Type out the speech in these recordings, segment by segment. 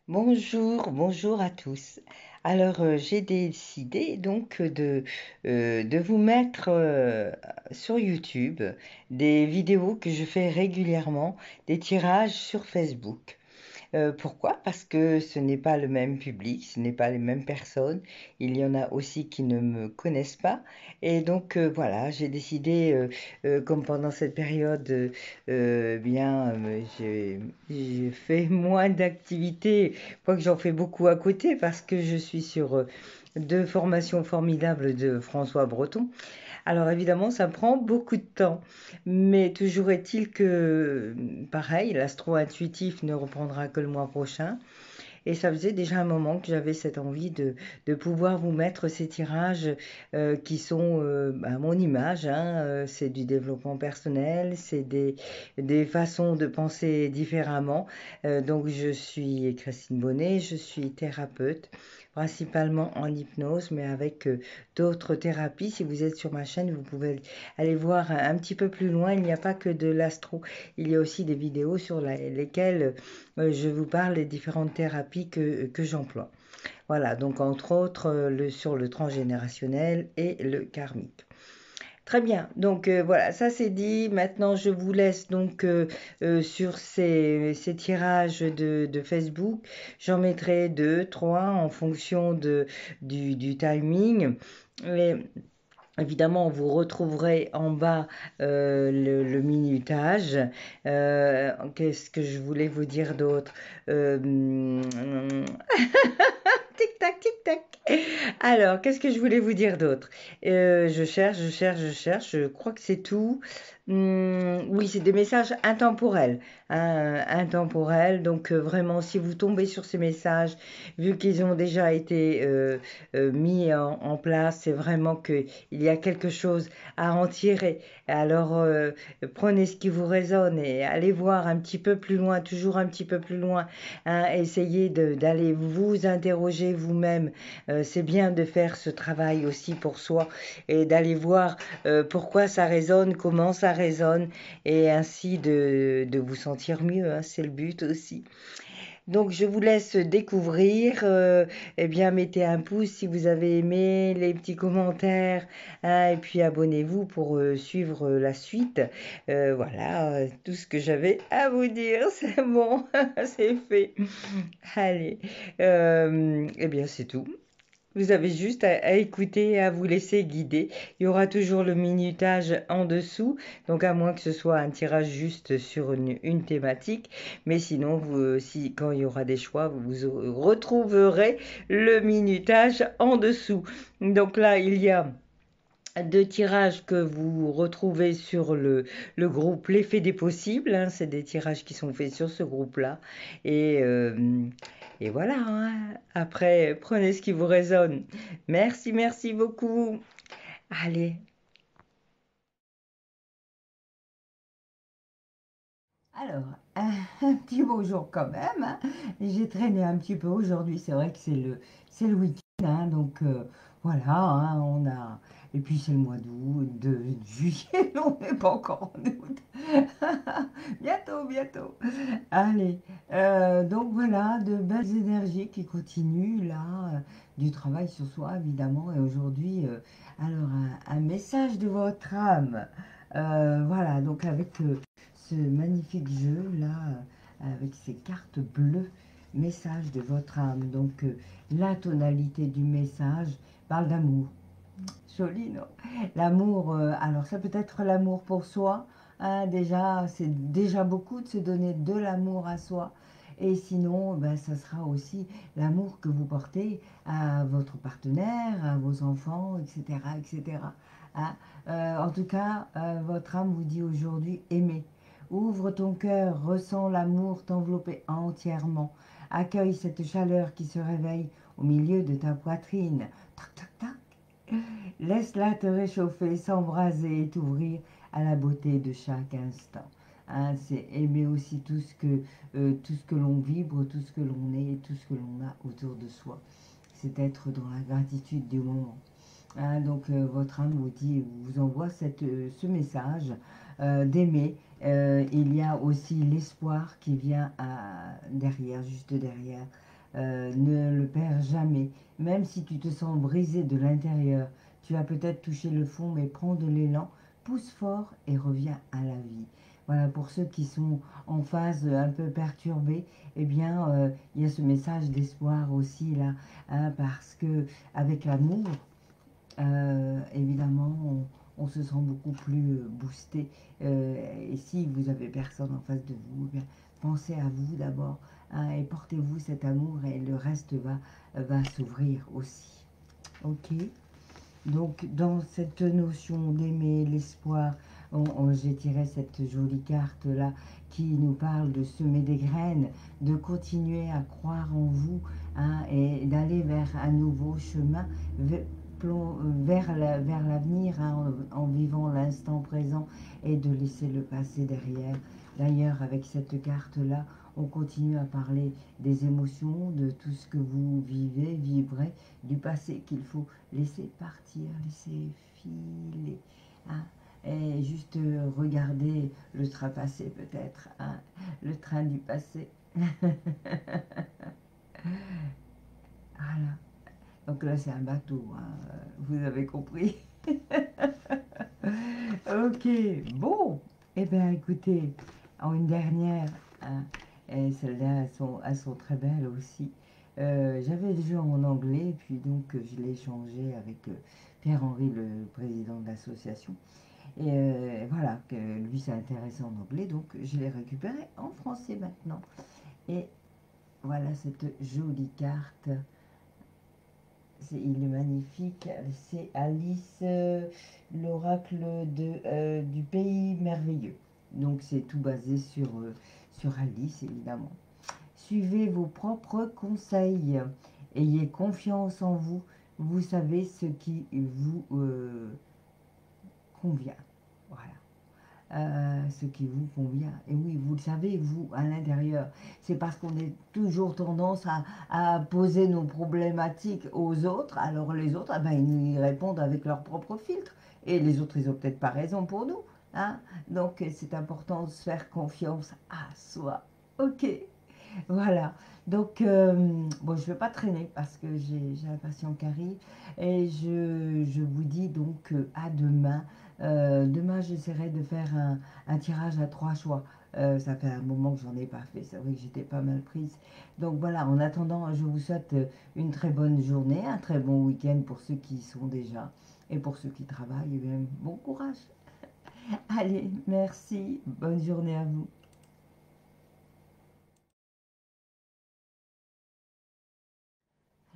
Bonjour, bonjour à tous. Alors, j'ai décidé donc de vous mettre sur YouTube des vidéos que je fais régulièrement, des tirages sur Facebook. Pourquoi? Parce que ce n'est pas le même public, ce n'est pas les mêmes personnes. Il y en a aussi qui ne me connaissent pas. Et donc voilà, j'ai décidé, comme pendant cette période, j'ai fait moins d'activités, quoique j'en fais beaucoup à côté, parce que je suis sur deux formations formidables de François Breton. Alors évidemment, ça prend beaucoup de temps, mais toujours est-il que, pareil, l'astro-intuitif ne reprendra que le mois prochain. Et ça faisait déjà un moment que j'avais cette envie de pouvoir vous mettre ces tirages qui sont à mon image, hein. C'est du développement personnel, c'est des façons de penser différemment. Donc je suis Christine Bonnet, je suis thérapeute, principalement en hypnose, mais avec d'autres thérapies. Si vous êtes sur ma chaîne, vous pouvez aller voir un petit peu plus loin. Il n'y a pas que de l'astro, il y a aussi des vidéos sur lesquelles je vous parle des différentes thérapies que j'emploie. Voilà, donc entre autres sur le transgénérationnel et le karmique. Très bien, donc voilà, ça c'est dit. Maintenant, je vous laisse donc sur ces tirages de Facebook. J'en mettrai deux, trois en fonction du timing. Et évidemment, vous retrouverez en bas le minutage. Qu'est-ce que je voulais vous dire d'autre? Tic tac, tic tac. Alors, qu'est-ce que je voulais vous dire d'autre? Je cherche. Je crois que c'est tout. Oui, c'est des messages intemporels, hein, intemporels. Donc, vraiment, si vous tombez sur ces messages, vu qu'ils ont déjà été mis en place, c'est vraiment qu'il y a quelque chose à en tirer. Alors, prenez ce qui vous résonne et allez voir un petit peu plus loin, toujours un petit peu plus loin, hein. Essayez d'aller vous interroger vous-même. C'est bien de faire ce travail aussi pour soi et d'aller voir pourquoi ça résonne, comment ça résonne et ainsi de vous sentir mieux, hein. C'est le but aussi. Donc je vous laisse découvrir. Eh bien, mettez un pouce si vous avez aimé, les petits commentaires, hein, et puis abonnez-vous pour suivre la suite. Voilà, tout ce que j'avais à vous dire, c'est bon, c'est fait. Allez, eh bien c'est tout. Vous avez juste à écouter et à vous laisser guider. Il y aura toujours le minutage en dessous, donc à moins que ce soit un tirage juste sur une thématique. Mais sinon, quand il y aura des choix, vous retrouverez le minutage en dessous. Donc là, il y a deux tirages que vous retrouvez sur le groupe L'Effet des Possibles, hein. C'est des tirages qui sont faits sur ce groupe-là. Et, euh, et voilà, hein. Après, prenez ce qui vous résonne. Merci, merci beaucoup. Allez. Alors, un petit bonjour quand même, hein. J'ai traîné un petit peu aujourd'hui. C'est vrai que c'est le week-end, hein, donc voilà, hein, on a. Et puis c'est le mois d'août, de juillet, on n'est pas encore en août. Bientôt, bientôt. Allez, donc voilà, de belles énergies qui continuent là, du travail sur soi évidemment. Et aujourd'hui, alors un message de votre âme. Voilà, donc avec ce magnifique jeu là, avec ces cartes bleues, message de votre âme. Donc la tonalité du message parle d'amour. Joli, non? L'amour, alors ça peut être l'amour pour soi, hein, déjà, c'est déjà beaucoup de se donner de l'amour à soi. Et sinon, ben, ça sera aussi l'amour que vous portez à votre partenaire, à vos enfants, etc., etc. Hein. En tout cas, votre âme vous dit aujourd'hui aimer. Ouvre ton cœur, ressens l'amour t'envelopper entièrement. Accueille cette chaleur qui se réveille au milieu de ta poitrine. Tac, tac, tac. Laisse-la te réchauffer, s'embraser et t'ouvrir à la beauté de chaque instant. Hein, c'est aimer aussi tout ce que l'on vibre, tout ce que l'on est et tout ce que l'on a autour de soi. C'est être dans la gratitude du moment. Hein, donc votre âme vous dit, vous envoie ce message d'aimer. Il y a aussi l'espoir qui vient derrière, juste derrière. Ne le perds jamais. Même si tu te sens brisé de l'intérieur, tu as peut-être touché le fond, mais prends de l'élan, pousse fort et reviens à la vie. Voilà, pour ceux qui sont en phase un peu perturbée, eh bien, il y a ce message d'espoir aussi là, hein, parce que avec l'amour, évidemment, on se sent beaucoup plus boosté. Et si vous avez personne en face de vous, eh bien, pensez à vous d'abord, hein, et portez-vous cet amour et le reste va s'ouvrir aussi. Ok. Donc, dans cette notion d'aimer, l'espoir, j'ai tiré cette jolie carte-là qui nous parle de semer des graines, de continuer à croire en vous, hein, et d'aller vers un nouveau chemin, vers l'avenir, hein, en vivant l'instant présent et de laisser le passé derrière. D'ailleurs, avec cette carte-là, on continue à parler des émotions, de tout ce que vous vivez, vivrez, du passé qu'il faut laisser partir, laisser filer, hein, et juste regarder le train passé peut-être, hein, le train du passé. Voilà. Donc là c'est un bateau, hein, vous avez compris. Ok, bon. Eh bien écoutez, en une dernière, hein, et celles-là elles sont très belles aussi. J'avais le jeu en anglais, puis donc je l'ai changé avec Pierre-Henri, le président de l'association. Et voilà, que lui ça intéressait en anglais, donc je l'ai récupéré en français maintenant. Et voilà cette jolie carte. Il est magnifique. C'est Alice, l'oracle du pays merveilleux. Donc c'est tout basé sur Alice, évidemment. Suivez vos propres conseils. Ayez confiance en vous. Vous savez ce qui vous convient. Voilà. Ce qui vous convient. Et oui, vous le savez, vous, à l'intérieur. C'est parce qu'on est toujours tendance à poser nos problématiques aux autres. Alors les autres, ah ben, ils y répondent avec leur propre filtre. Et les autres, ils n'ont peut-être pas raison pour nous. Hein. Donc c'est important de se faire confiance à soi. Ok. Voilà. Donc, bon, je ne vais pas traîner parce que j'ai un patient qui arrive. Et je vous dis donc à demain. Demain, j'essaierai de faire un tirage à 3 choix. Ça fait un moment que j'en ai pas fait. C'est vrai que j'étais pas mal prise. Donc voilà, en attendant, je vous souhaite une très bonne journée, un très bon week-end pour ceux qui y sont déjà. Et pour ceux qui travaillent, eh bien, bon courage. Allez, merci. Bonne journée à vous.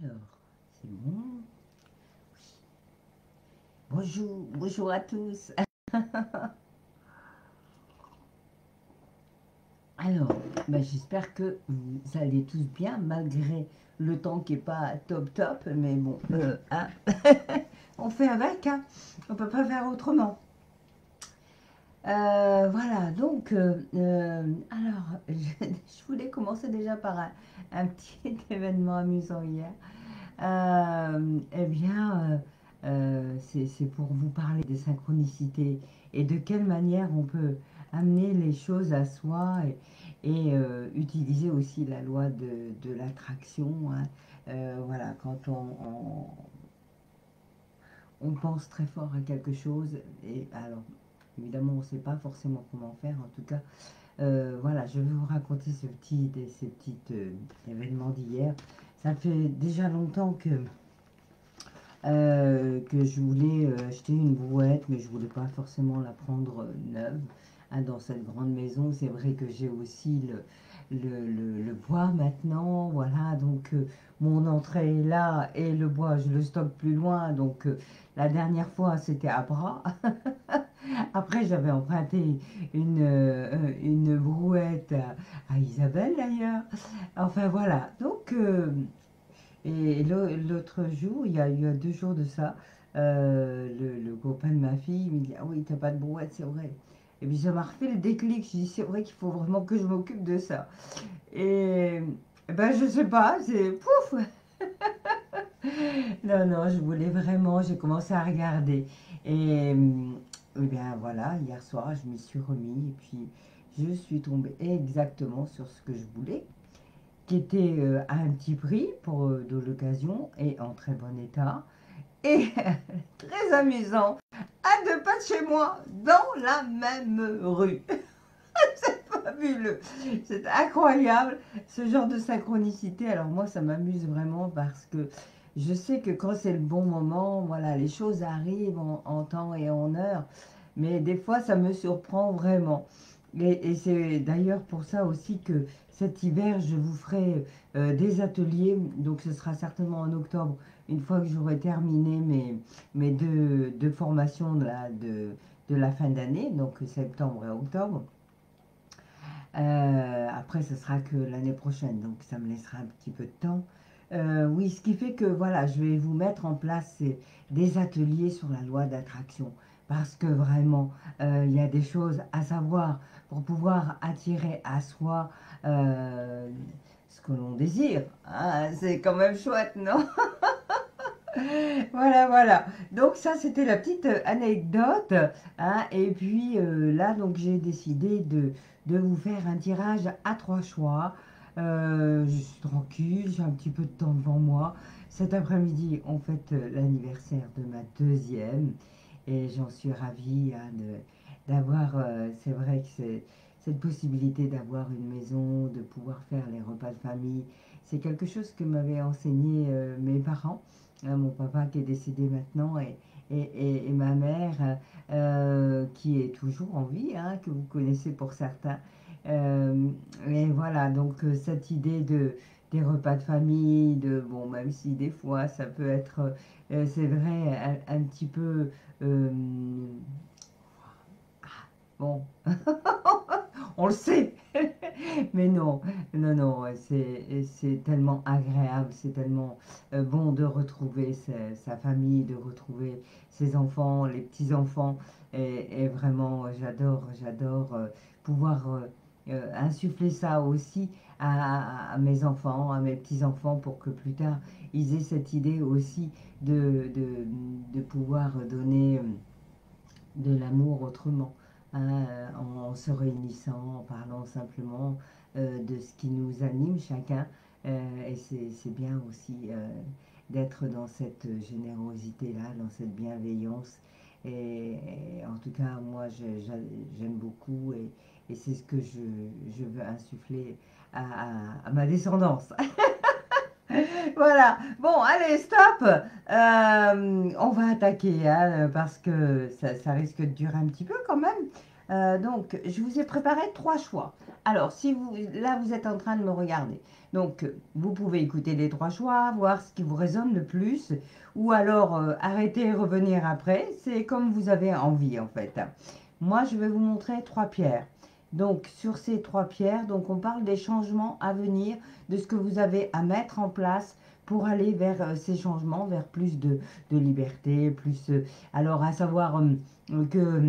Alors, c'est bon. Bonjour, bonjour à tous. Alors, ben, j'espère que vous allez tous bien, malgré le temps qui n'est pas top top, mais bon, hein, on fait avec, hein, on peut pas faire autrement. Voilà, donc, alors, je voulais commencer déjà par un petit événement amusant hier. Eh bien, c'est pour vous parler des synchronicités et de quelle manière on peut amener les choses à soi et utiliser aussi la loi de l'attraction, hein. Voilà, quand on pense très fort à quelque chose, et alors évidemment on ne sait pas forcément comment faire, en tout cas, voilà, je vais vous raconter ces petits événements d'hier. Ça fait déjà longtemps que je voulais acheter une brouette, mais je voulais pas forcément la prendre neuve, hein, dans cette grande maison. C'est vrai que j'ai aussi le bois maintenant, voilà, donc mon entrée est là et le bois, je le stocke plus loin, donc la dernière fois, c'était à Bras. Après, j'avais emprunté une brouette à Isabelle, d'ailleurs. Enfin, voilà, donc... et l'autre jour, il y a 2 jours de ça, le copain de ma fille me dit: Ah oui, t'as pas de brouette, c'est vrai. Et puis ça m'a refait le déclic. Je dis: C'est vrai qu'il faut vraiment que je m'occupe de ça. Et ben, je sais pas, c'est pouf. Non, non, je voulais vraiment, j'ai commencé à regarder. Et bien voilà, hier soir, je m'y suis remis et puis je suis tombée exactement sur ce que je voulais. qui était à un petit prix pour de l'occasion et en très bon état. Et très amusant, à 2 pas de chez moi, dans la même rue. C'est fabuleux, c'est incroyable ce genre de synchronicité. Alors moi, ça m'amuse vraiment parce que je sais que quand c'est le bon moment, voilà, les choses arrivent en temps et en heure. Mais des fois, ça me surprend vraiment. Et c'est d'ailleurs pour ça aussi que cet hiver, je vous ferai des ateliers. Donc ce sera certainement en octobre, une fois que j'aurai terminé mes deux formations de la fin d'année, donc septembre et octobre. Après, ce sera que l'année prochaine, donc ça me laissera un petit peu de temps. Oui, ce qui fait que voilà, je vais vous mettre en place des ateliers sur la loi d'attraction. Parce que vraiment, il y a des choses à savoir pour pouvoir attirer à soi ce que l'on désire. Hein, c'est quand même chouette, non? Voilà, voilà. Donc ça, c'était la petite anecdote. Hein. Et puis là, donc j'ai décidé de vous faire un tirage à 3 choix. Je suis tranquille, j'ai un petit peu de temps devant moi. Cet après-midi, on fête l'anniversaire de ma deuxième. Et j'en suis ravie hein, d'avoir, c'est vrai que c'est cette possibilité d'avoir une maison, de pouvoir faire les repas de famille. C'est quelque chose que m'avaient enseigné mes parents. Mon papa qui est décédé maintenant et ma mère qui est toujours en vie, hein, que vous connaissez pour certains. Euh, et voilà, donc cette idée des repas de famille, bon, même si des fois ça peut être, c'est vrai, un petit peu, euh, bon, on le sait, mais non, non, non, c'est tellement agréable, c'est tellement bon de retrouver sa famille, de retrouver ses enfants, les petits-enfants. Et vraiment, j'adore pouvoir insuffler ça aussi à mes enfants, à mes petits-enfants, pour que plus tard, ils aient cette idée aussi de pouvoir donner de l'amour autrement, hein, en se réunissant, en parlant simplement de ce qui nous anime chacun. Et c'est bien aussi d'être dans cette générosité-là, dans cette bienveillance. Et en tout cas, moi, j'aime beaucoup et c'est ce que je veux insuffler à ma descendance. Voilà. Bon, allez, stop. On va attaquer hein, parce que ça risque de durer un petit peu quand même. Donc, je vous ai préparé 3 choix. Alors, si vous, là, vous êtes en train de me regarder. Donc, vous pouvez écouter les 3 choix, voir ce qui vous résonne le plus, ou alors arrêter et revenir après. C'est comme vous avez envie, en fait. Moi, je vais vous montrer 3 pierres. Donc, sur ces 3 pierres, donc on parle des changements à venir, de ce que vous avez à mettre en place pour aller vers ces changements, vers plus de liberté, plus, alors à savoir que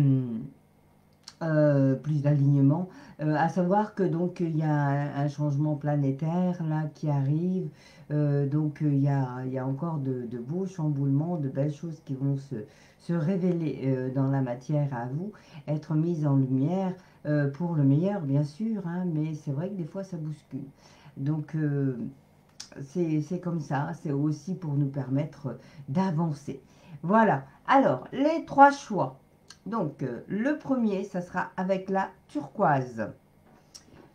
plus d'alignement, à savoir que donc il y a un changement planétaire là qui arrive, donc il y a encore de beaux chamboulements, de belles choses qui vont se révéler dans la matière à vous, être mises en lumière pour le meilleur bien sûr, hein, mais c'est vrai que des fois ça bouscule. Donc c'est comme ça, c'est aussi pour nous permettre d'avancer. Voilà, alors les 3 choix. Donc le premier, ça sera avec la turquoise.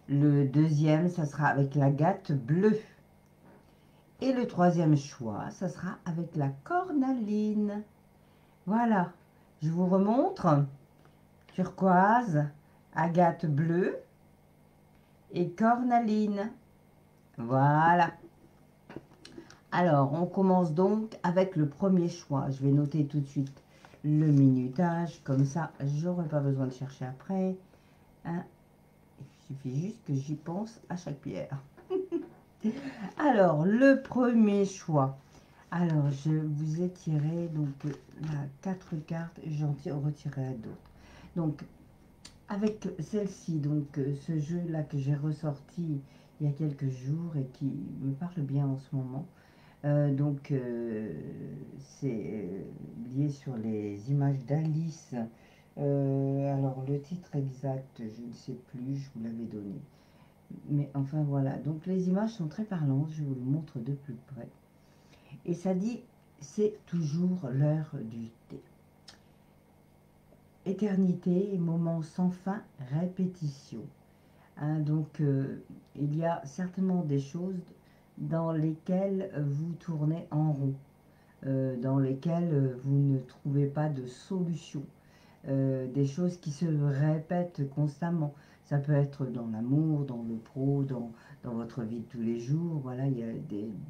Le deuxième, ça sera avec l'agate bleue. Et le troisième choix, ça sera avec la cornaline. Voilà, je vous remontre. Turquoise, agate bleue et cornaline. Voilà. Alors, on commence donc avec le premier choix. Je vais noter tout de suite le minutage. Comme ça, j'aurai pas besoin de chercher après. Hein. Il suffit juste que j'y pense à chaque pierre. Alors, le premier choix. Alors, je vous ai tiré donc là 4 cartes et j'en retirerai d'autres. Donc, avec celle-ci, donc ce jeu-là que j'ai ressorti il y a quelques jours et qui me parle bien en ce moment. Donc, c'est lié sur les images d'Alice. Alors, le titre exact, je ne sais plus, je vous l'avais donné. Mais enfin voilà, donc les images sont très parlantes, je vous le montre de plus près. Et ça dit, c'est toujours l'heure du thé. Éternité, moment sans fin, répétition. Hein, donc il y a certainement des choses dans lesquelles vous tournez en rond, dans lesquelles vous ne trouvez pas de solution. Des choses qui se répètent constamment. Ça peut être dans l'amour, dans le pro, dans votre vie de tous les jours. Voilà, il y a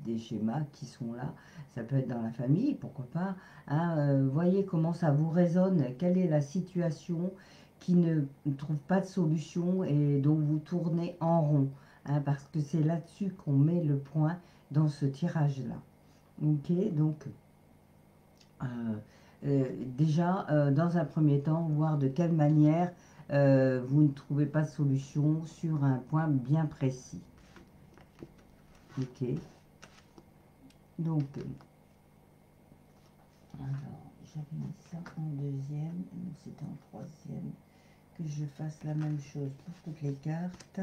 des schémas qui sont là. Ça peut être dans la famille, pourquoi pas. Hein, voyez comment ça vous résonne. Quelle est la situation qui ne trouve pas de solution et dont vous tournez en rond. Hein, parce que c'est là-dessus qu'on met le point dans ce tirage-là. Ok, donc euh, déjà, dans un premier temps, voir de quelle manière vous ne trouvez pas de solution sur un point bien précis. Ok. Donc, alors, j'avais mis ça en deuxième, non, c'était en troisième. Que je fasse la même chose pour toutes les cartes.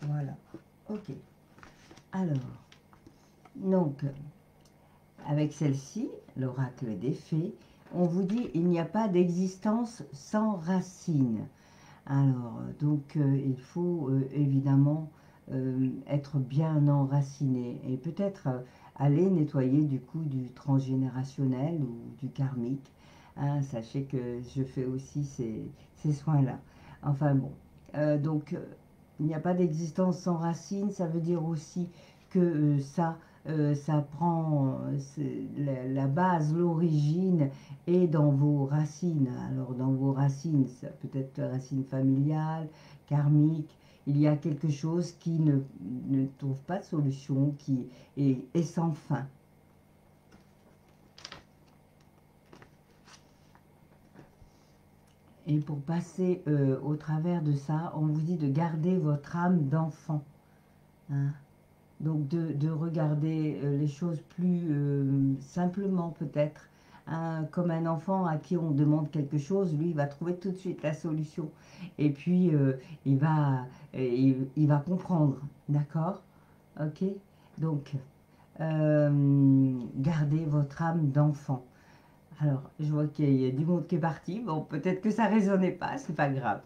Voilà. Ok. Alors, donc, avec celle-ci, l'oracle des fées, on vous dit il n'y a pas d'existence sans racines. Alors, donc, il faut évidemment être bien enraciné et peut-être aller nettoyer du coup du transgénérationnel ou du karmique. Hein, sachez que je fais aussi ces soins-là. Enfin bon, donc, il n'y a pas d'existence sans racines, ça veut dire aussi que ça prend la base, l'origine et dans vos racines. Alors dans vos racines, ça peut être racines familiales, karmiques, il y a quelque chose qui ne trouve pas de solution, qui est sans fin. Et pour passer au travers de ça, on vous dit de garder votre âme d'enfant. Hein. Donc de regarder les choses plus simplement peut-être. Hein, comme un enfant à qui on demande quelque chose, lui, il va trouver tout de suite la solution. Et puis, il va comprendre. D'accord? Ok? Donc, gardez votre âme d'enfant. Alors, je vois qu'il y a du monde qui est parti. Bon, peut-être que ça ne résonnait pas, c'est pas grave.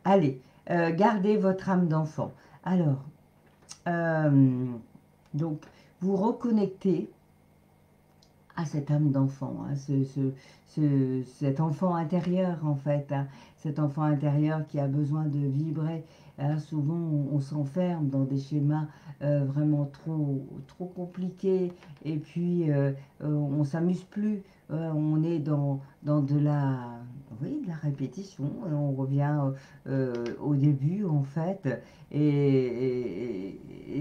Allez, gardez votre âme d'enfant. Alors, euh, donc, vous reconnectez à cette âme d'enfant, hein, cet enfant intérieur en fait, hein, cet enfant intérieur qui a besoin de vibrer. Hein, souvent, on s'enferme dans des schémas vraiment trop compliqués et puis on s'amuse plus. On est dans oui, de la répétition. Et on revient au début en fait. Et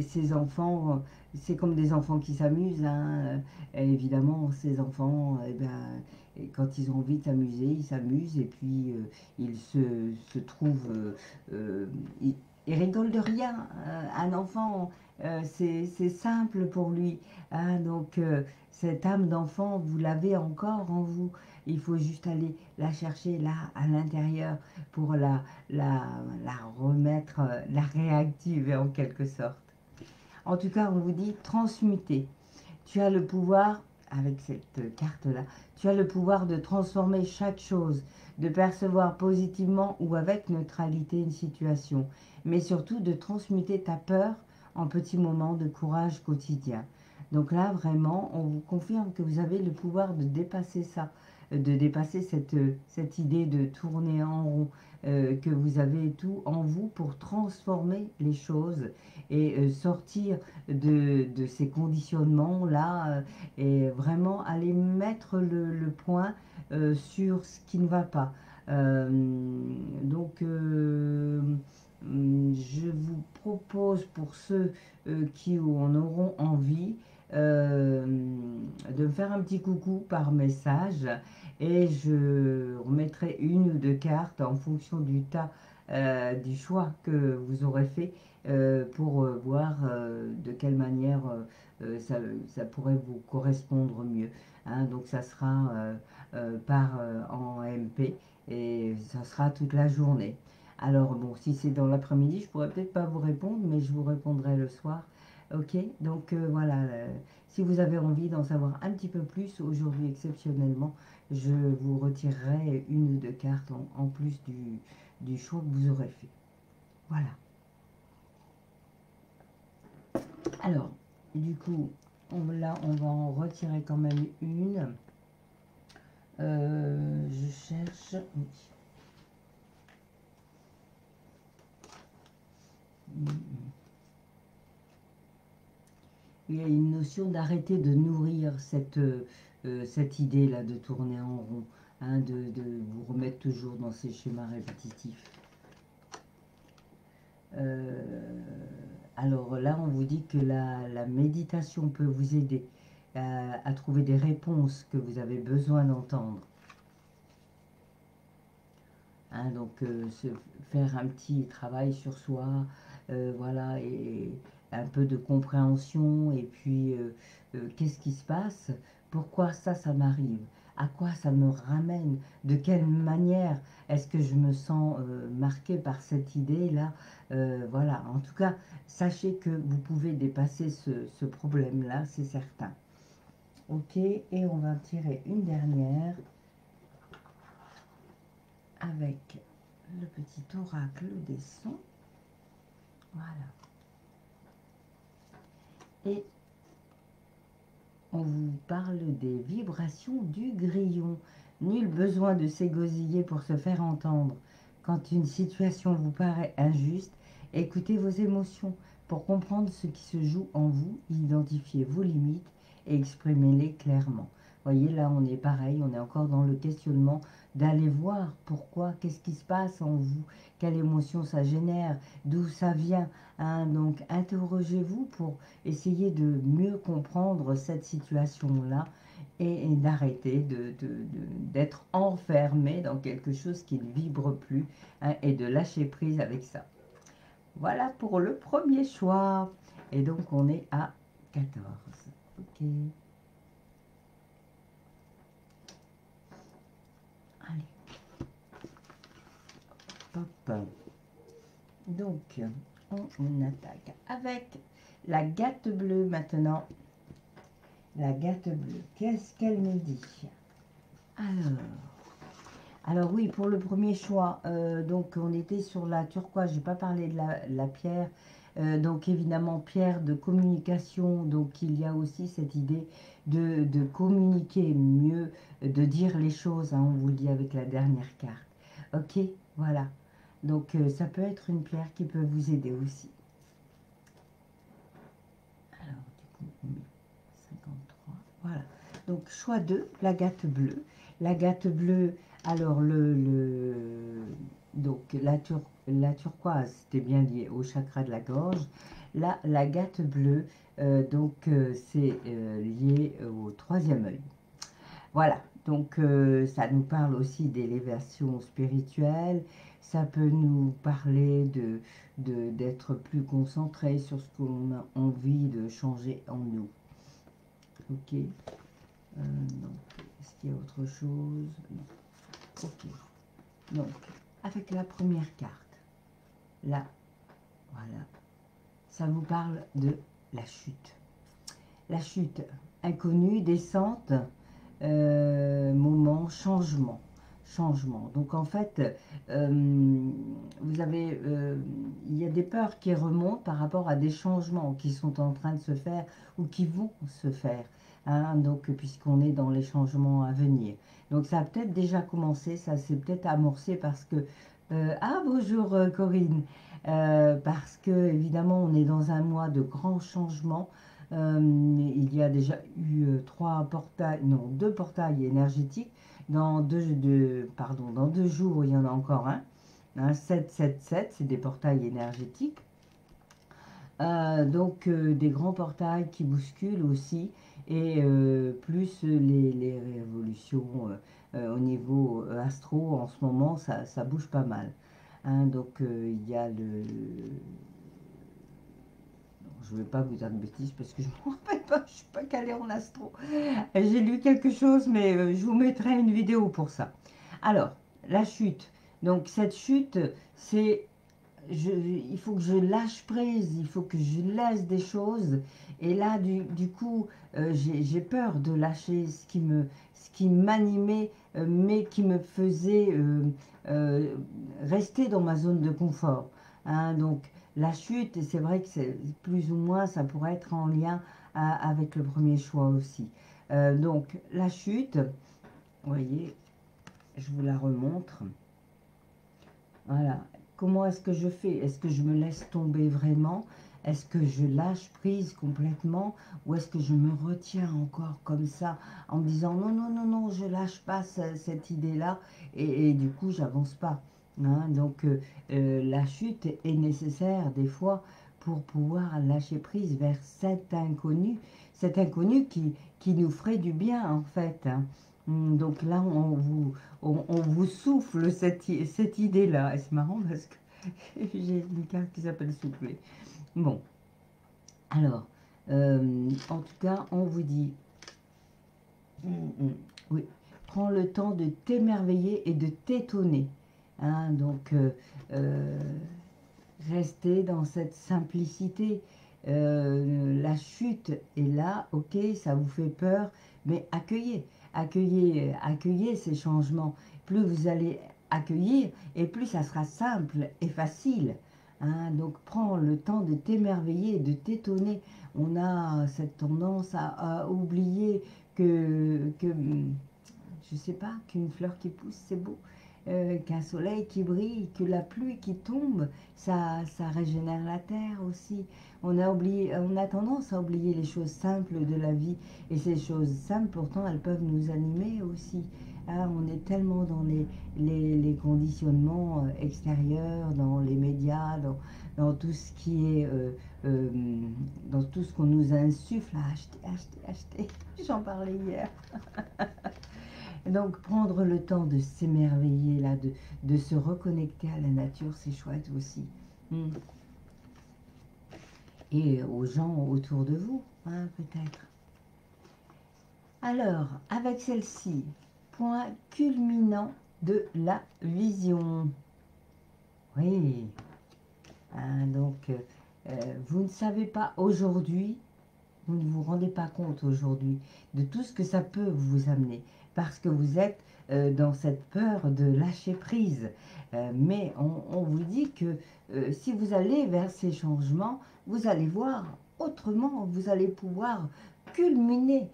ces enfants, c'est comme des enfants qui s'amusent. Hein, et évidemment, ces enfants, eh ben, et quand ils ont envie de s'amuser, ils s'amusent et puis ils se trouvent. Ils, ils rigolent de rien. Un enfant, c'est simple pour lui. Hein, donc, cette âme d'enfant, vous l'avez encore en vous. Il faut juste aller la chercher là, à l'intérieur, pour la remettre, la réactiver en quelque sorte. En tout cas, on vous dit transmuter. Tu as le pouvoir, avec cette carte-là, tu as le pouvoir de transformer chaque chose, de percevoir positivement ou avec neutralité une situation, mais surtout de transmuter ta peur en petits moments de courage quotidien. Donc là, vraiment, on vous confirme que vous avez le pouvoir de dépasser ça, de dépasser cette idée de tourner en rond, que vous avez tout en vous pour transformer les choses et sortir de ces conditionnements-là et vraiment aller mettre le point sur ce qui ne va pas. Euh, donc, je vous propose pour ceux qui en auront envie euh, de me faire un petit coucou par message et je remettrai une ou deux cartes en fonction du tas, du choix que vous aurez fait pour voir de quelle manière ça pourrait vous correspondre mieux. Hein. Donc ça sera en MP et ça sera toute la journée. Alors, bon, si c'est dans l'après-midi, je pourrais peut-être pas vous répondre, mais je vous répondrai le soir. Ok, donc voilà, si vous avez envie d'en savoir un petit peu plus, aujourd'hui exceptionnellement, je vous retirerai une ou deux cartes en plus du choix que vous aurez fait. Voilà. Alors, du coup, là, on va en retirer quand même une. Je cherche... Oui. Il y a une notion d'arrêter de nourrir cette idée-là de tourner en rond, hein, de vous remettre toujours dans ces schémas répétitifs. Alors là, on vous dit que la méditation peut vous aider à trouver des réponses que vous avez besoin d'entendre. Hein, donc, faire un petit travail sur soi, voilà, et un peu de compréhension, et puis qu'est-ce qui se passe, pourquoi ça m'arrive, à quoi ça me ramène, de quelle manière est-ce que je me sens marquée par cette idée-là, voilà, en tout cas, sachez que vous pouvez dépasser ce problème-là, c'est certain. Ok, et on va tirer une dernière avec le petit oracle des sons. Voilà. Et on vous parle des vibrations du grillon. Nul besoin de s'égosiller pour se faire entendre. Quand une situation vous paraît injuste, écoutez vos émotions pour comprendre ce qui se joue en vous, identifiez vos limites et exprimez-les clairement. Voyez, là, on est pareil, on est encore dans le questionnement d'aller voir pourquoi, qu'est-ce qui se passe en vous, quelle émotion ça génère, d'où ça vient. Hein. Donc, interrogez-vous pour essayer de mieux comprendre cette situation-là et d'arrêter d'être enfermé dans quelque chose qui ne vibre plus, hein, et de lâcher prise avec ça. Voilà pour le premier choix. Et donc, on est à 14. Ok. Allez. Hop. Donc, on attaque avec la gatte bleue maintenant. La gatte bleue, qu'est-ce qu'elle nous dit? Alors oui, pour le premier choix, donc on était sur la turquoise, je n'ai pas parlé de la pierre, donc évidemment pierre de communication, donc il y a aussi cette idée de communiquer mieux, de dire les choses, hein, on vous le dit avec la dernière carte. Ok, voilà, donc ça peut être une pierre qui peut vous aider aussi. Alors du coup, on met 53, voilà. Donc choix 2, la gatte bleue. La gatte bleue, alors donc la turquoise, c'était bien lié au chakra de la gorge. Là, la gatte bleue, c'est lié au troisième œil. Voilà, donc ça nous parle aussi d'élévation spirituelle. Ça peut nous parler d'être plus concentré sur ce qu'on a envie de changer en nous. Ok. Donc, est-ce qu'il y a autre chose? Non. Ok. Donc, avec la première carte, là, voilà, ça vous parle de la chute. La chute, inconnue, descente, moment, changement. Changement. Donc, en fait, vous avez, il y a des peurs qui remontent par rapport à des changements qui sont en train de se faire ou qui vont se faire. Hein, donc, puisqu'on est dans les changements à venir. Donc, ça a peut-être déjà commencé, ça s'est peut-être amorcé parce que... ah, bonjour Corinne. Parce que, évidemment, on est dans un mois de grands changements. Il y a déjà eu deux portails énergétiques. Dans dans 2 jours, il y en a encore un. Hein, 777, c'est des portails énergétiques. Donc des grands portails qui bousculent aussi, et plus les révolutions au niveau astro, en ce moment, ça bouge pas mal. Hein, donc il y a le... Je ne vais pas vous dire de bêtises parce que je ne me rappelle pas, je ne suis pas calée en astro. J'ai lu quelque chose, mais je vous mettrai une vidéo pour ça. Alors, la chute. Donc cette chute, c'est il faut que je lâche prise, il faut que je laisse des choses. Et là, du coup, j'ai peur de lâcher ce qui m'animait, mais qui me faisait euh, rester dans ma zone de confort. Hein. Donc, la chute, et c'est vrai que c'est plus ou moins, ça pourrait être en lien avec le premier choix aussi. Donc, la chute, vous voyez, je vous la remontre. Voilà. Comment est-ce que je fais? Est-ce que je me laisse tomber vraiment? Est-ce que je lâche prise complètement? Ou est-ce que je me retiens encore comme ça en me disant non, non, non, non, je lâche pas cette idée-là et du coup, j'avance pas. Hein. Donc, la chute est nécessaire des fois pour pouvoir lâcher prise vers cet inconnu qui nous ferait du bien en fait. Hein. Donc là, on vous souffle cette idée-là. Et c'est marrant parce que j'ai une carte qui s'appelle souffler. Bon, alors, en tout cas, on vous dit, oui, prends le temps de t'émerveiller et de t'étonner. Hein, donc, euh, rester dans cette simplicité. La chute est là, ok, ça vous fait peur, mais accueillez ces changements. Plus vous allez accueillir, et plus ça sera simple et facile. Hein. Donc prends le temps de t'émerveiller, de t'étonner. On a cette tendance à oublier que je sais pas, qu'une fleur qui pousse, c'est beau, qu'un soleil qui brille, que la pluie qui tombe, ça régénère la terre aussi. On a tendance à oublier les choses simples de la vie. Et ces choses simples, pourtant, elles peuvent nous animer aussi. Hein. On est tellement dans les conditionnements extérieurs, dans les médias, dans tout ce qui est... euh, dans tout ce qu'on nous insuffle à acheter, acheter, acheter. J'en parlais hier. Donc prendre le temps de s'émerveiller, là, de se reconnecter à la nature, c'est chouette aussi. Mm. Et aux gens autour de vous, hein, peut-être. Alors, avec celle-ci, point culminant de la vision. Oui, hein, donc vous ne savez pas aujourd'hui, vous ne vous rendez pas compte aujourd'hui de tout ce que ça peut vous amener parce que vous êtes dans cette peur de lâcher prise. Mais on vous dit que si vous allez vers ces changements, vous allez voir autrement, vous allez pouvoir culminer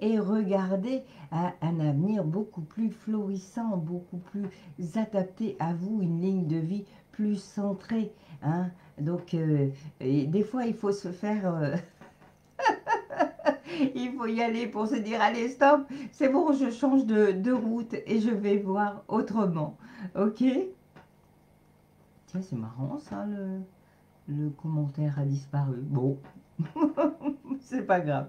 et regarder un avenir beaucoup plus florissant, beaucoup plus adapté à vous, une ligne de vie plus centrée. Hein. Donc, et des fois, il faut se faire... il faut y aller pour se dire, allez, stop, c'est bon, je change de route et je vais voir autrement. Ok? Tiens, c'est marrant ça, le commentaire a disparu. Bon, c'est pas grave.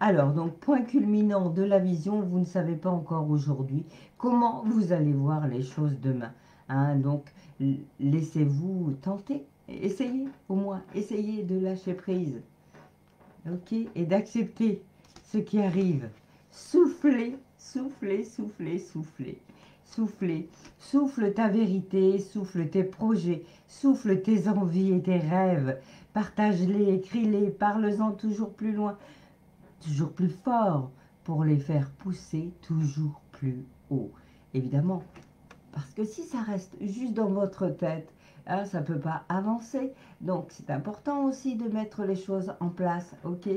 Alors, donc, point culminant de la vision, vous ne savez pas encore aujourd'hui comment vous allez voir les choses demain. Hein, donc, laissez-vous tenter. Essayez, au moins, essayez de lâcher prise. Ok, et d'accepter ce qui arrive. Soufflez, soufflez, soufflez, soufflez. Soufflez, souffle ta vérité, souffle tes projets, souffle tes envies et tes rêves. Partage-les, écris-les, parle-en toujours plus loin, toujours plus fort, pour les faire pousser toujours plus haut. Évidemment, parce que si ça reste juste dans votre tête, hein, ça ne peut pas avancer. Donc, c'est important aussi de mettre les choses en place, ok,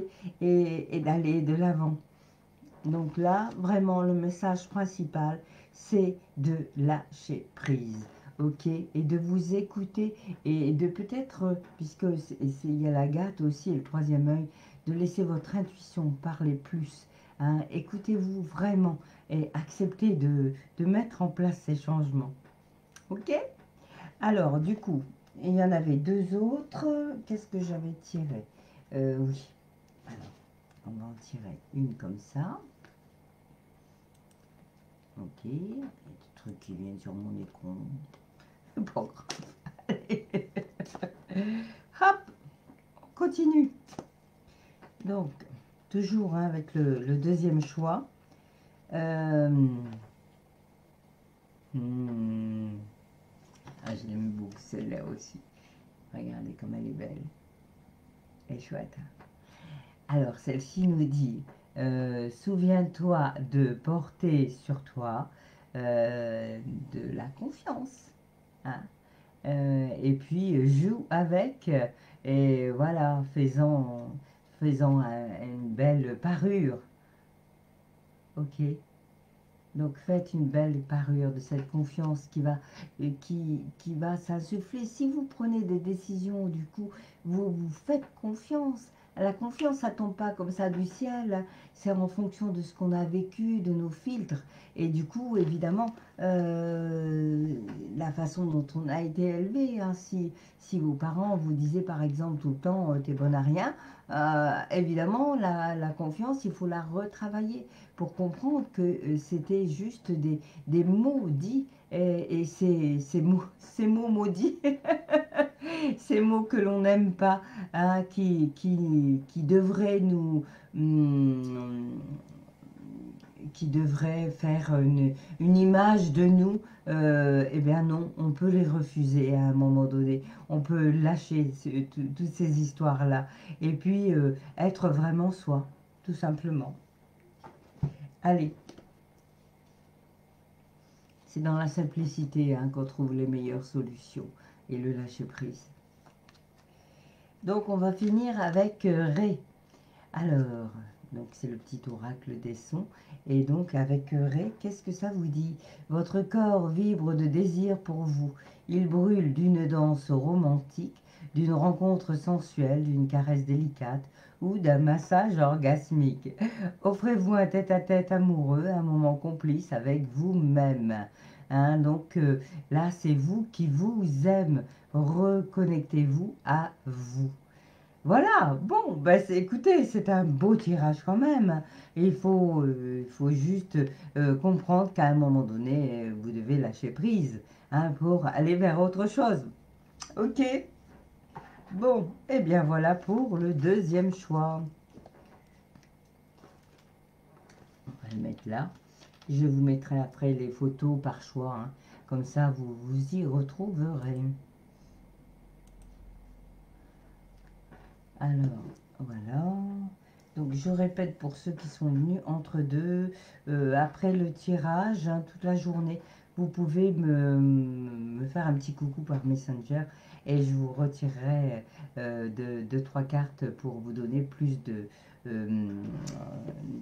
et d'aller de l'avant. Donc là, vraiment, le message principal, c'est de lâcher prise, ok, et de vous écouter et de peut-être, puisque il y a la gâte aussi et le troisième œil, de laisser votre intuition parler plus. Hein. Écoutez-vous vraiment et acceptez de mettre en place ces changements. Ok? Alors, du coup, il y en avait deux autres. Qu'est-ce que j'avais tiré? Oui. Alors, on va en tirer une comme ça. Ok. Il y a des trucs qui viennent sur mon écran. Pas grave. Allez. Hop, on continue. Donc, toujours hein, avec le deuxième choix. Hmm. Ah, je l'aime beaucoup celle-là aussi. Regardez comme elle est belle. Elle est chouette. Alors, celle-ci nous dit, souviens-toi de porter sur toi de la confiance, hein. Et puis, joue avec, et voilà, faisant une belle parure, ok? Donc faites une belle parure de cette confiance qui va s'insuffler. Si vous prenez des décisions, du coup, vous faites confiance. La confiance, ça tombe pas comme ça du ciel. C'est en fonction de ce qu'on a vécu, de nos filtres. Et du coup, évidemment, la façon dont on a été élevé. Hein, si vos parents vous disaient par exemple tout le temps, t'es bon à rien, évidemment, la confiance, il faut la retravailler pour comprendre que c'était juste des mots dits et ces mots maudits, ces mots que l'on n'aime pas, hein, qui devraient hum, qui devraient faire une image de nous, eh bien non, on peut les refuser à un moment donné. On peut lâcher toutes ces histoires-là et puis être vraiment soi, tout simplement. Allez, c'est dans la simplicité hein, qu'on trouve les meilleures solutions et le lâcher-prise. Donc on va finir avec Ré. Alors, donc c'est le petit oracle des sons. Et donc avec Ré, qu'est-ce que ça vous dit? Votre corps vibre de désir pour vous. Il brûle d'une danse romantique, d'une rencontre sensuelle, d'une caresse délicate ou d'un massage orgasmique. Offrez-vous un tête-à-tête amoureux, un moment complice avec vous-même. Hein, donc là, c'est vous qui vous aime. Reconnectez-vous à vous. Voilà, bon, bah écoutez, c'est un beau tirage quand même. Il faut juste comprendre qu'à un moment donné, vous devez lâcher prise hein, pour aller vers autre chose. Ok? Bon, et bien voilà pour le deuxième choix. On va le mettre là. Je vous mettrai après les photos par choix. Hein. Comme ça, vous vous y retrouverez. Alors, voilà. Donc, je répète pour ceux qui sont venus entre deux, après le tirage, hein, toute la journée, vous pouvez me faire un petit coucou par Messenger et je vous retirerai deux, trois cartes pour vous donner plus euh,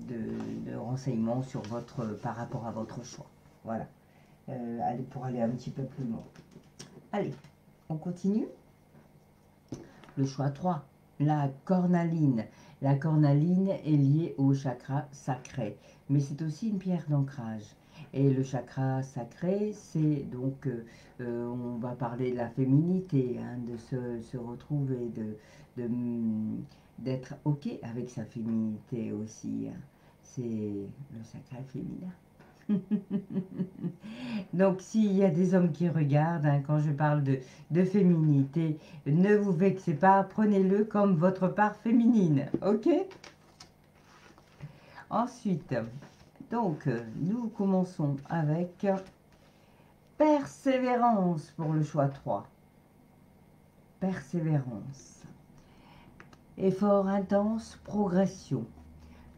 de renseignements sur par rapport à votre choix. Voilà. Pour aller un petit peu plus loin. Allez, on continue. Le choix 3, la cornaline. La cornaline est liée au chakra sacré, mais c'est aussi une pierre d'ancrage. Et le chakra sacré, c'est donc, on va parler de la féminité, hein, de se retrouver, d'être OK avec sa féminité aussi. Hein. C'est le sacré féminin. Donc, s'il y a des hommes qui regardent, hein, quand je parle de féminité, ne vous vexez pas, prenez-le comme votre part féminine, ok? Ensuite, donc, nous commençons avec persévérance pour le choix 3. Persévérance. Effort intense, progression.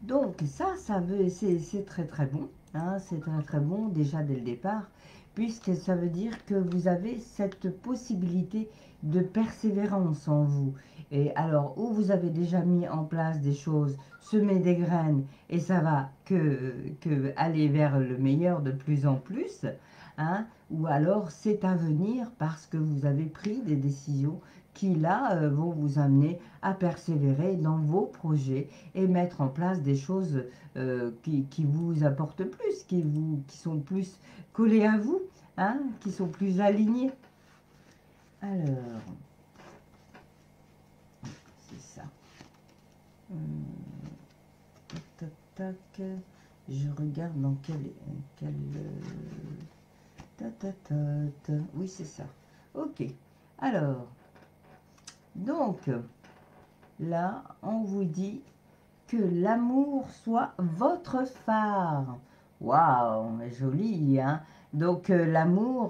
Donc ça veut, c'est très très bon, hein, c'est très très bon déjà dès le départ, puisque ça veut dire que vous avez cette possibilité de persévérance en vous. Et alors, où vous avez déjà mis en place des choses, semé des graines, et ça va que aller vers le meilleur de plus en plus, hein, ou alors c'est à venir parce que vous avez pris des décisions qui là vont vous amener à persévérer dans vos projets et mettre en place des choses qui vous apportent plus, qui sont plus collées à vous, hein, qui sont plus alignés. Alors, c'est ça. Tac, tac, je regarde dans oui, c'est ça. Ok. Alors, donc, là, on vous dit que l'amour soit votre phare. Waouh, joli, hein? Donc l'amour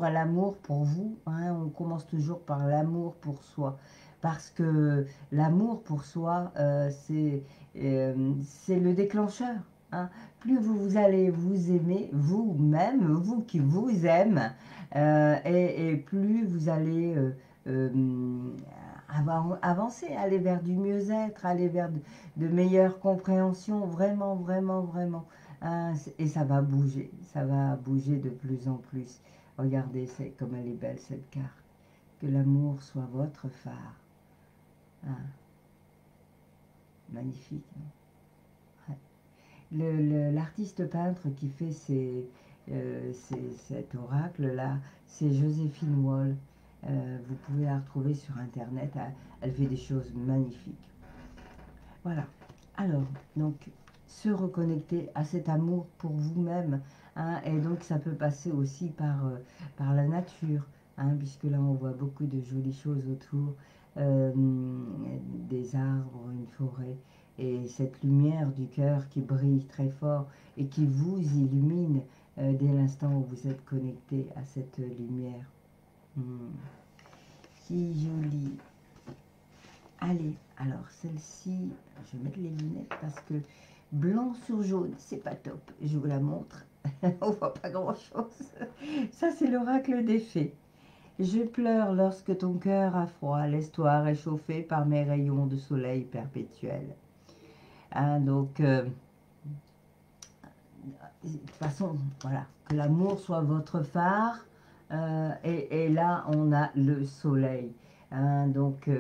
pour vous, hein, on commence toujours par l'amour pour soi. Parce que l'amour pour soi, c'est le déclencheur, hein. Plus vous allez vous aimer, vous-même, vous qui vous aime, et plus vous allez avancer, aller vers du mieux-être, aller vers de meilleures compréhensions, vraiment, vraiment, vraiment. Et ça va bouger de plus en plus. Regardez, c'est comme elle est belle cette carte. Que l'amour soit votre phare. Ah, magnifique, non? Ouais. L'artiste peintre qui fait cet oracle-là, c'est Joséphine Wall. Vous pouvez la retrouver sur Internet. Elle fait des choses magnifiques. Voilà. Alors, donc, se reconnecter à cet amour pour vous-même, hein, et donc ça peut passer aussi par la nature, hein, puisque là on voit beaucoup de jolies choses autour, euh, des arbres, une forêt, et cette lumière du cœur qui brille très fort et qui vous illumine dès l'instant où vous êtes connecté à cette lumière. Hmm. Si jolie. Allez, alors celle-ci, je vais mettre les lunettes parce que blanc sur jaune, c'est pas top. Je vous la montre. On voit pas grand-chose. Ça, c'est l'oracle des fées. Je pleure lorsque ton cœur a froid. Laisse-toi réchauffer par mes rayons de soleil perpétuel. Hein, donc, de toute façon, voilà, que l'amour soit votre phare. Et là, on a le soleil. Hein, donc,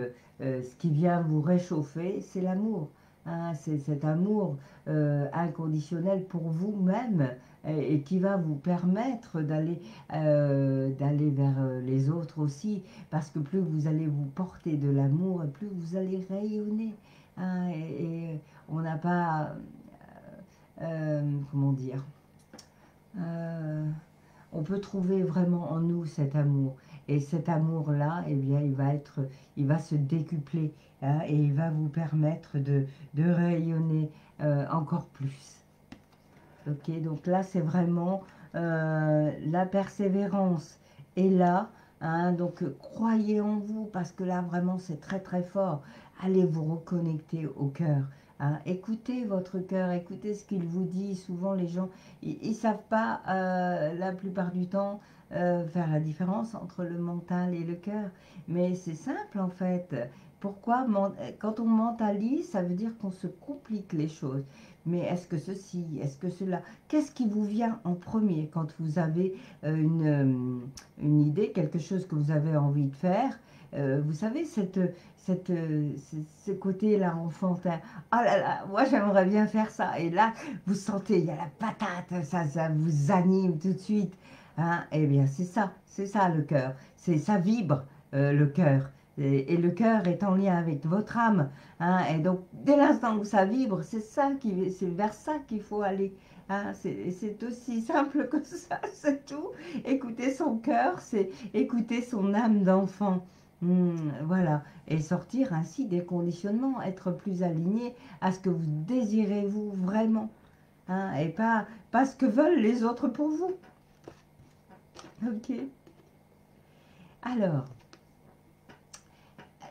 ce qui vient vous réchauffer, c'est l'amour. Hein, c'est cet amour inconditionnel pour vous-même et qui va vous permettre d'aller vers les autres aussi. Parce que plus vous allez vous porter de l'amour, et plus vous allez rayonner. Hein, et on n'a pas, comment dire, euh, on peut trouver vraiment en nous cet amour. Et cet amour-là, eh bien, il va se décupler, hein, et il va vous permettre de rayonner encore plus. Ok, donc là, c'est vraiment la persévérance. Et là, hein, donc croyez en vous, parce que là, vraiment, c'est très, très fort. Allez vous reconnecter au cœur. Hein. Écoutez votre cœur, écoutez ce qu'il vous dit. Souvent, les gens, ils ne savent pas, la plupart du temps, faire la différence entre le mental et le cœur. Mais c'est simple, en fait. Pourquoi quand on mentalise, ça veut dire qu'on se complique les choses. Mais est-ce que ceci, est-ce que cela, qu'est-ce qui vous vient en premier quand vous avez une idée, quelque chose que vous avez envie de faire? Vous savez, ce côté-là enfantin. Oh là là, moi j'aimerais bien faire ça. Et là, vous sentez, il y a la patate, ça vous anime tout de suite. Hein. Eh bien, c'est ça le cœur. Ça vibre, le cœur. Et le cœur est en lien avec votre âme. Hein, et donc, dès l'instant où ça vibre, c'est vers ça qu'il faut aller. Hein, c'est aussi simple que ça, c'est tout. Écouter son cœur, c'est écouter son âme d'enfant. Voilà. Et sortir ainsi des conditionnements, être plus aligné à ce que vous désirez vous vraiment. Hein, et pas ce que veulent les autres pour vous. Ok. Alors,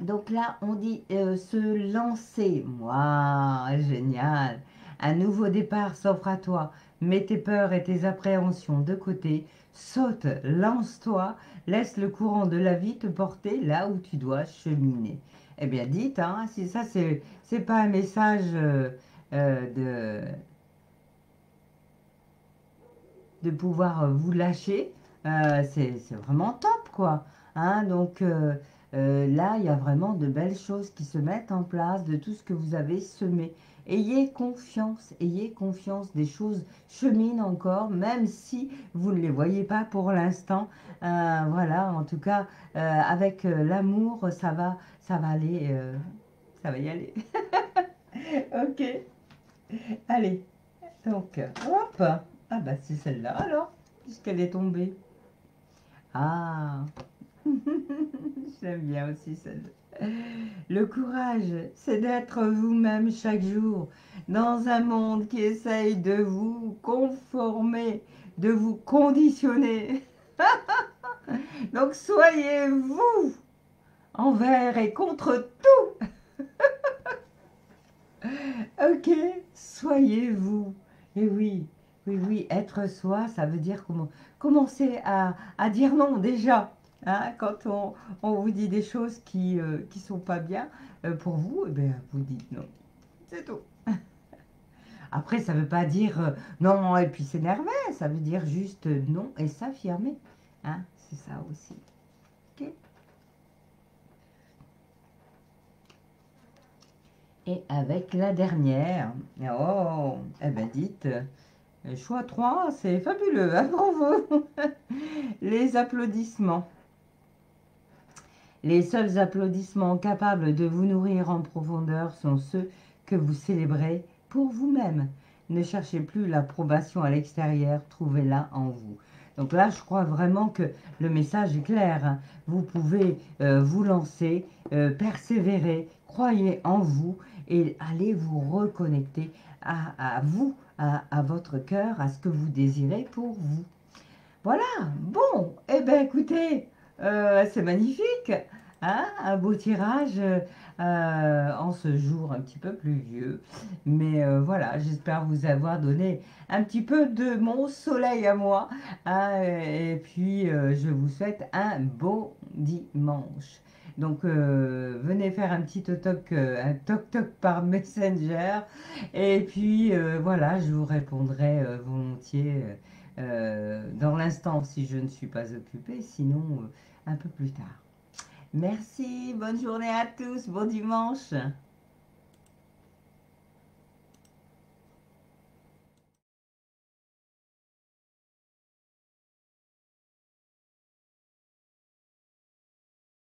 donc là, on dit se lancer. Waouh, génial. Un nouveau départ s'offre à toi. Mets tes peurs et tes appréhensions de côté. Saute, lance-toi. Laisse le courant de la vie te porter là où tu dois cheminer. Eh bien, dites, hein, si ça, c'est pas un message de pouvoir vous lâcher, c'est vraiment top, quoi. Hein, donc là, il y a vraiment de belles choses qui se mettent en place de tout ce que vous avez semé. Ayez confiance, des choses cheminent encore, même si vous ne les voyez pas pour l'instant. Voilà, en tout cas, avec l'amour, ça va aller, ça va y aller. Ok, allez. Donc, hop. Ah bah c'est celle-là alors, puisqu'elle est tombée. Ah, j'aime bien aussi celle-là. Le courage, c'est d'être vous-même chaque jour dans un monde qui essaye de vous conformer. de vous conditionner. Donc soyez vous envers et contre tout. Ok, soyez vous. Et oui, oui, oui, être soi, ça veut dire commencer à dire non déjà. Hein, quand on vous dit des choses qui sont pas bien pour vous, eh bien, vous dites non. C'est tout. Après, ça veut pas dire non et puis s'énerver, ça veut dire juste non et s'affirmer. Hein, c'est ça aussi. Ok. Et avec la dernière, oh, eh ben dites, choix 3, c'est fabuleux, hein, bravo. Les applaudissements. Les seuls applaudissements capables de vous nourrir en profondeur sont ceux que vous célébrez pour vous-même. Ne cherchez plus l'approbation à l'extérieur, trouvez-la en vous. Donc là, je crois vraiment que le message est clair. Hein. Vous pouvez vous lancer, persévérer, croyez en vous et allez vous reconnecter à vous, à votre cœur, à ce que vous désirez pour vous. Voilà, bon, eh bien écoutez, c'est magnifique, hein, un beau tirage en ce jour un petit peu pluvieux. Mais voilà, j'espère vous avoir donné un petit peu de mon soleil à moi. Hein, et puis, je vous souhaite un beau dimanche. Donc, venez faire un toc-toc par Messenger. Et puis, voilà, je vous répondrai volontiers. Dans l'instant si je ne suis pas occupée, sinon un peu plus tard. Merci, bonne journée à tous, bon dimanche.